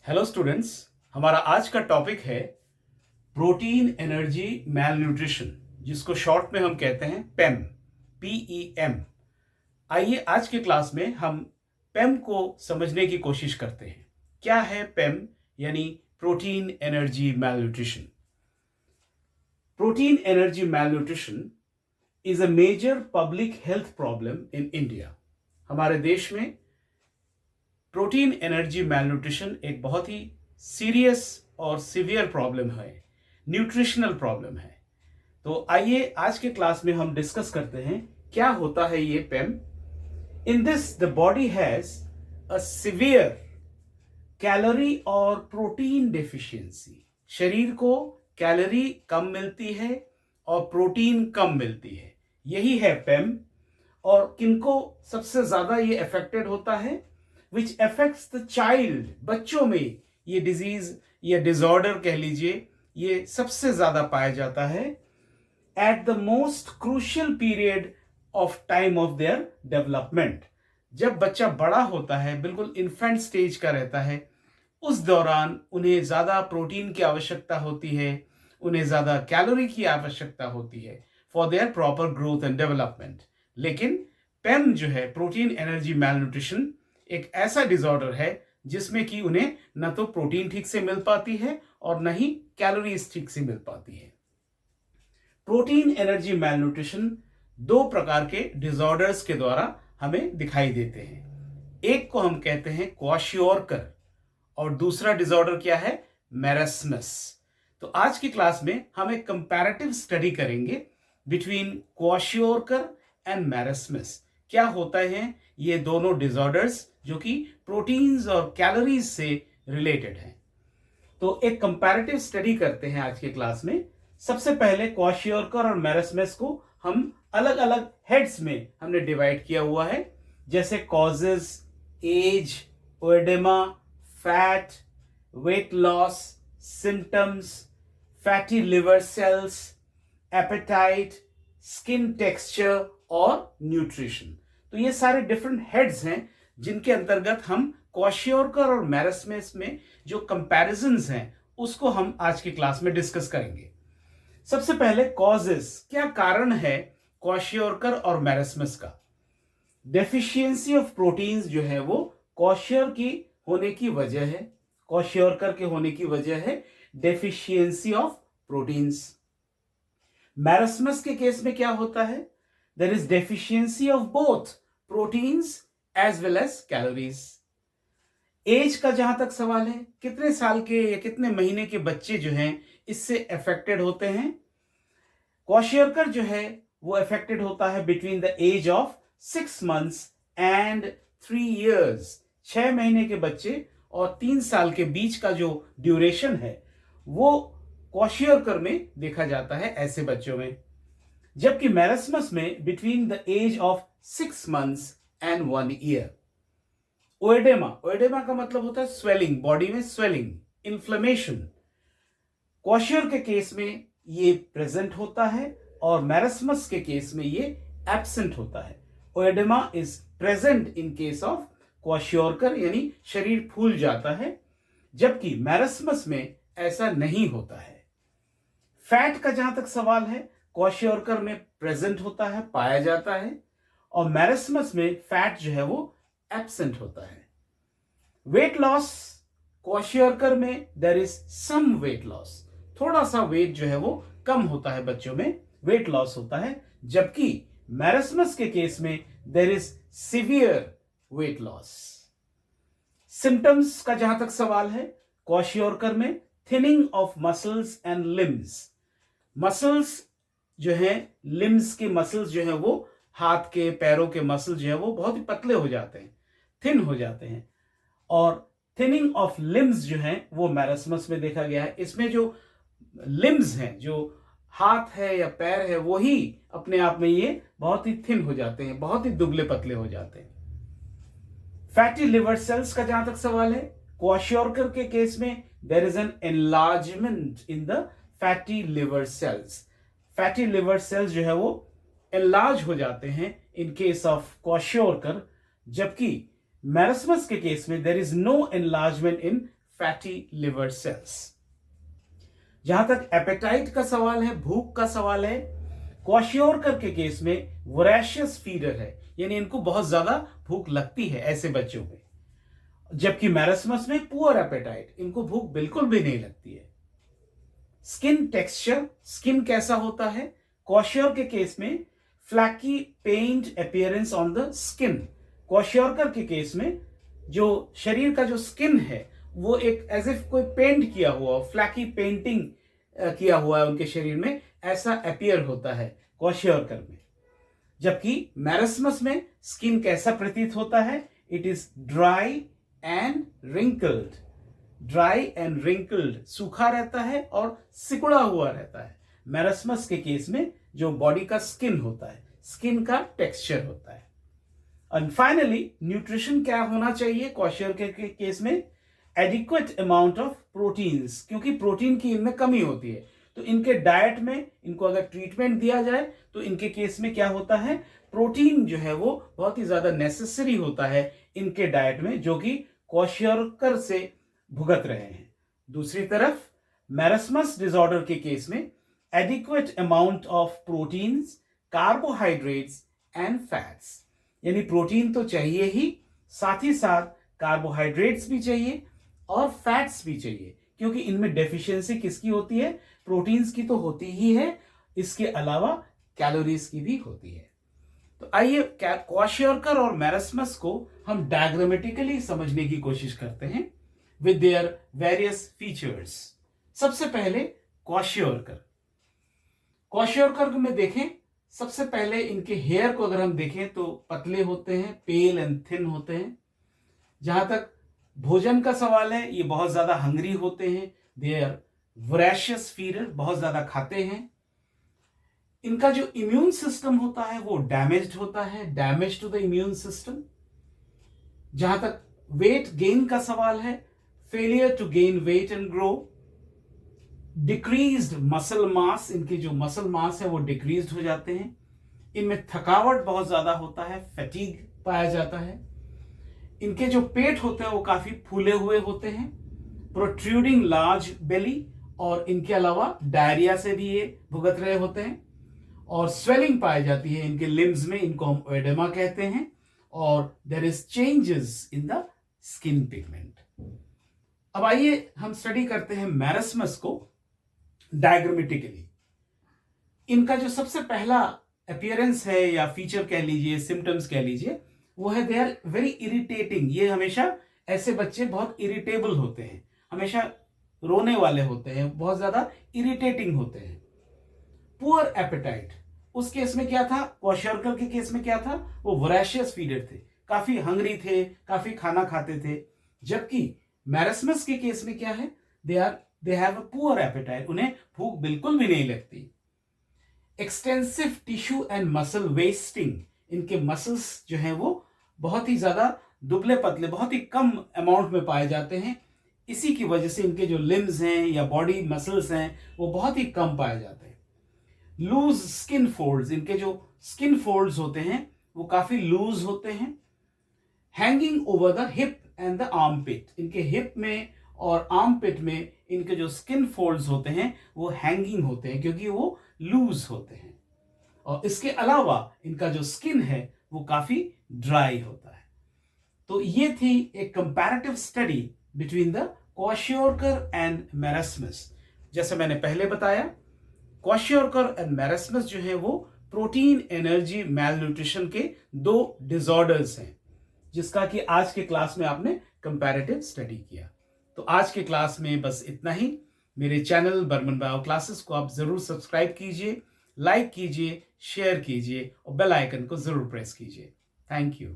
Hello students. हमारा आज का टॉपिक है प्रोटीन एनर्जी मैल न्यूट्रिशन, जिसको शॉर्ट में हम कहते हैं पेम, PEM। आइए आज के क्लास में हम पेम को समझने की कोशिश करते हैं। क्या है पेम यानी protein energy malnutrition? Protein energy malnutrition is a major public health problem in India. हमारे देश में प्रोटीन एनर्जी मैलन्यूट्रिशन एक बहुत ही सीरियस और सीवियर प्रॉब्लम है, न्यूट्रिशनल प्रॉब्लम है। तो आइए आज के क्लास में हम डिस्कस करते हैं क्या होता है ये PEM. In this the body has a severe calorie और प्रोटीन डेफिशिएंसी। शरीर को कैलोरी कम मिलती है और प्रोटीन कम मिलती है, यही है पेम। और किनको सबसे ज्यादा ये अफेक्टेड होता है? Which affects the child. बच्चों में ये डिजीज या डिसऑर्डर कह लीजिए, ये सबसे ज्यादा पाया जाता है at the most crucial period of time of their development. जब बच्चा बड़ा होता है, बिल्कुल इन्फेंट स्टेज का रहता है, उस दौरान उन्हें ज्यादा प्रोटीन की आवश्यकता होती है, उन्हें ज्यादा कैलोरी की आवश्यकता होती है for their proper growth and development. लेकिन पेम जो है, प्रोटीन एनर्जी मैलन्यूट्रिशन, एक ऐसा डिसऑर्डर है जिसमें कि उन्हें न तो प्रोटीन ठीक से मिल पाती है और न ही कैलोरीज ठीक से मिल पाती है। प्रोटीन एनर्जी मैलन्यूट्रिशन दो प्रकार के डिसऑर्डर्स के द्वारा हमें दिखाई देते हैं। एक को हम कहते हैं क्वाशियोरकर और दूसरा डिसऑर्डर क्या है? मेरस्मस। तो आज की क्लास में हम एक कंपैरेटिव स्टडी करेंगे बिटवीन क्वाशियोरकर एंड मेरस्मस। क्या होता है ये दोनों डिसऑर्डर्स जो कि प्रोटीन्स और कैलोरीज से रिलेटेड हैं। तो एक कंपैरेटिव स्टडी करते हैं आज के क्लास में। सबसे पहले क्वाशियोरकर और मेरस्मस को हम अलग अलग हेड्स में हमने डिवाइड किया हुआ है, जैसे causes, age, oedema, fat, weight loss, symptoms, fatty liver cells, appetite, skin texture और न्यूट्रिशन। तो ये सारे डिफरेंट हेड्स हैं जिनके अंतर्गत हम क्वाशियोरकर और मेरस्मस में जो कंपैरिजंस हैं उसको हम आज की क्लास में डिस्कस करेंगे। सबसे पहले कॉजेस, क्या कारण है क्वाशियोरकर और मेरस्मस का? डेफिशिएंसी ऑफ प्रोटीन्स जो है वो क्वाशियोर की होने की वजह है, क्वाशियोरकर के होने की वजह है डेफिशिएंसी ऑफ प्रोटीन्स। मेरस्मस के केस में क्या होता है? There is deficiency of both proteins as well as calories. Age का जहां तक सवाल है, कितने साल के या कितने महीने के बच्चे जो हैं इससे अफेक्टेड होते हैं? क्वाशियोरकर जो है वो अफेक्टेड होता है between the age of 6 months and 3 years। 6 महीने के बच्चे और 3 साल के बीच का जो ड्यूरेशन है वो क्वाशियोरकर में देखा जाता है ऐसे बच्चों में, जबकि मेरस्मस में between the age of 6 months and 1 year। Oedema, oedema का मतलब होता है स्वेलिंग, बॉडी में स्वेलिंग, इन्फ्लेमेशन। क्वाशियोर के केस में ये प्रेजेंट होता है और मेरस्मस के केस में ये एब्सेंट होता है। Oedema is present in case of kwashiorkor, यानी शरीर फूल जाता है, जबकि मेरस्मस में ऐसा नहीं होता है। फैट का जहां तक सवाल है, क्वाशियोरकर में प्रेजेंट होता है, पाया जाता है, और मेरस्मस में फैट जो है वो एब्सेंट होता है। वेट लॉस, क्वाशियोरकर में there is some weight loss, थोड़ा सा वेट जो है वो कम होता है, बच्चों में वेट लॉस होता है, जबकि मेरस्मस के केस में there is severe weight loss. Symptoms का जहां तक सवाल है, क्वाशियोरकर में thinning of muscles and limbs. Muscles जो है, लिम्स के मसल्स जो है वो, हाथ के पैरों के मसल जो है वो बहुत ही पतले हो जाते हैं, थिन हो जाते हैं, और थिनिंग ऑफ लिम्स जो है वो मेरस्मस में देखा गया है। इसमें जो लिम्स हैं, जो हाथ है या पैर है, वो ही अपने आप में ये बहुत ही थिन हो जाते हैं, बहुत ही दुबले पतले हो जाते हैं। फैटी लिवर सेल्स का जहां तक सवाल है, क्वाशियोरकर के केस में there is an enlargement in the fatty liver cells. Fatty liver cells जो है वो एनलार्ज हो जाते हैं इन केस ऑफ क्वाशियोरकर, जबकि मेरस्मस के केस में there is no enlargement in fatty liver cells. जहां तक एपेटाइट का सवाल है, भूख का सवाल है, क्वाशियोरकर के केस में वोरेशियस फीडर है, यानी इनको बहुत ज्यादा भूख लगती है ऐसे बच्चों में। जबकि मैरस्मस में पुअर एपेटाइट, इनको भूख बिल्कुल भी नहीं लगती है। स्किन टेक्सचर, स्किन कैसा होता है? क्वाशियोर के केस में flaky paint appearance on the skin. Kwashiorkor के केस में जो शरीर का जो स्किन है वो एक एज इफ कोई पेंट किया हुआ, फ्लैकी पेंटिंग किया हुआ है उनके शरीर में, ऐसा अपीयर होता है क्वाशियोरकर में। जबकि मैरस्मस में स्किन कैसा प्रतीत होता है? It is dry and wrinkled. Dry and wrinkled, सूखा रहता है और सिकुड़ा हुआ रहता है मैरस्मस के केस में। जो बॉडी का स्किन होता है, स्किन का टेक्सचर होता है। एंड फाइनली न्यूट्रिशन क्या होना चाहिए क्वाशियोरकर के केस में? एडिक्वेट अमाउंट ऑफ प्रोटीन्स, क्योंकि प्रोटीन की इनमें कमी होती है। तो इनके डाइट में इनको अगर ट्रीटमेंट दिया जाए तो इनके केस में क्या होता है? प्रोटीन जो है वो बहुत ही ज्यादा नेसेसरी होता है इनके डाइट में, जो कि क्वाशियोरकर से भुगत रहे हैं। दूसरी तरफ मैरस्मस डिसऑर्डर के केस में adequate amount of proteins, carbohydrates and fats, यानी प्रोटीन तो चाहिए ही, साथ ही साथ कार्बोहाइड्रेट्स भी चाहिए और फैट्स भी चाहिए, क्योंकि इनमें डेफिशिएंसी किसकी होती है? प्रोटीन्स की तो होती ही है, इसके अलावा कैलोरीज की भी होती है। तो आइए क्वाशियोरकर और मैरस्मस को हम डायग्रामेटिकली समझने की कोशिश करते हैं with their various features। सबसे पहले क्वाशियोरकर में देखें, सबसे पहले इनके हेयर को अगर हम देखें तो पतले होते हैं, पेल एंड थिन होते हैं। जहां तक भोजन का सवाल है, ये बहुत ज्यादा हंग्री होते हैं, दे आर वोरेशियस फीडर, बहुत ज्यादा खाते हैं। इनका जो इम्यून सिस्टम होता है वो डैमेज्ड होता है, damage to the immune system. जहां तक वेट गेन का सवाल है, failure to gain weight and grow, decreased muscle mass, इनके जो मसल मास है वो डिक्रीज्ड हो जाते हैं। इनमें थकावट बहुत ज्यादा होता है, फैटीग पाया जाता है। इनके जो पेट होते हैं वो काफी फूले हुए होते हैं, प्रोट्रूडिंग लार्ज बेली, और इनके अलावा डायरिया से भी ये भुगत रहे होते हैं। और स्वेलिंग पाई जाती है इनके लिम्स में, इनको हम एडेमा कहते हैं। और there is changes in the skin pigment. अब आइए हम स्टडी करते हैं मैरस्मस को डायग्रामेटिकली। इनका जो सबसे पहला अपीयरेंस है या फीचर कह लीजिए, सिम्टम्स कह लीजिए, वो है दे आर वेरी इरिटेटिंग। ये हमेशा ऐसे बच्चे बहुत इरिटेबल होते हैं, हमेशा रोने वाले होते हैं, बहुत ज्यादा इरिटेटिंग होते हैं। पुअर एपेटाइट, उस केस में क्या था? क्वाशियोरकर के केस में क्या था? वो वोरेशियस फीडर थे, काफी हंग्री थे, काफी खाना खाते थे। जबकि मैरस्मस के केस में क्या है? They have a poor appetite, उन्हें भूख बिल्कुल भी नहीं लगती। Extensive tissue and muscle wasting, इनके मसल्स जो हैं वो बहुत ही ज्यादा दुबले पतले, बहुत ही कम अमाउंट में पाए जाते हैं। इसी की वजह से इनके जो लिम्स हैं या बॉडी मसल्स हैं वो बहुत ही कम पाए जाते हैं। लूज स्किन फोल्ड्स, इनके जो स्किन फोल्ड्स होते हैं वो काफी लूज होते हैं। Hanging over the hip and the armpit, इनके हिप में और आर्मपिट में इनके जो स्किन फोल्ड्स होते हैं वो हैंगिंग होते हैं, क्योंकि वो लूज होते हैं। और इसके अलावा इनका जो स्किन है वो काफी ड्राई होता है। तो ये थी एक comparative study between the kwashiorkor and marasmus. जैसे मैंने पहले बताया, क्वाशियोरकर एंड मैरस्मस जो है वो प्रोटीन एनर्जी मैलन्यूट्रिशन के दो डिसऑर्डर्स हैं, जिसका कि आज के क्लास में आपने कंपैरेटिव स्टडी किया। तो आज के क्लास में बस इतना ही। मेरे चैनल बर्मन बायो क्लासेस को आप जरूर सब्सक्राइब कीजिए, लाइक कीजिए, शेयर कीजिए और बेल आइकन को जरूर प्रेस कीजिए। Thank you.